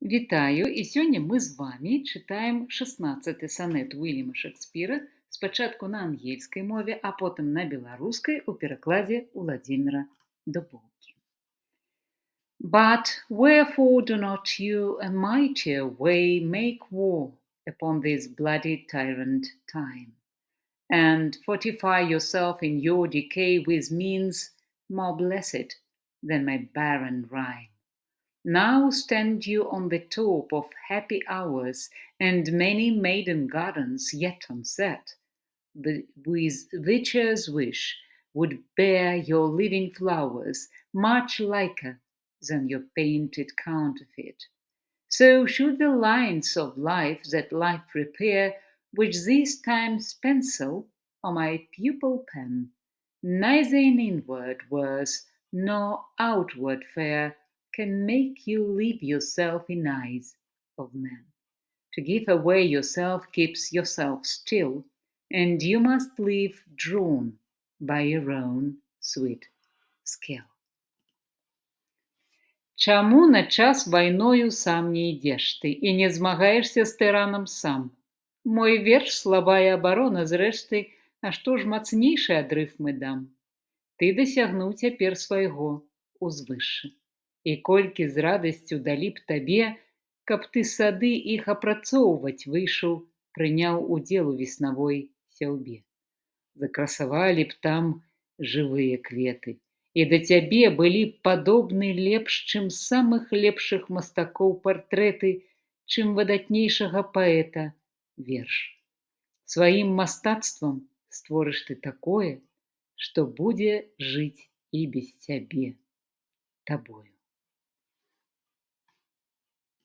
Вітаю! І сёння мы з вамі чытаем 16 санет Уільяма Шекспіра спачатку на ангельскай мове, а потым на беларускай у перакладзе Уладзіміра Дубоўкі. But wherefore do not you a mightier way make war upon this bloody tyrant time, and fortify yourself in your decay with means more blessed than my barren rhyme? Now stand you on the top of happy hours, and many maiden gardens yet unset, with witcher's wish would bear your living flowers much liker than your painted counterfeit. So should the lines of life that life prepare, which this time's pencil or my pupil pen, neither in inward worth nor outward fair, can make you leave yourself in eyes of men. To give away yourself keeps yourself still, and you must live drawn by your own sweet skill. Чаму на час вайною сам не ідзеш ты і не змагаешся з тыранам сам? Мой верш слабая абарона, зрэшты, а што ж мацнейшы адрыв мы дам? Ты дасягнуў цяпер свайго узвышша. І колькі з радасцю далі б табе, каб ты сады іх апрацоўваць выйшаў, прыняў удзел у веснавой сяўбе. Закрасавалі б там жывыя кветы, і да цябе былі б падобны лепш, чым самых лепшых мастакоў партрэты, чым выдатнейшага паэта верш. Сваім мастацтвам створыш ты такое, што будзе жыць і без цябе табою.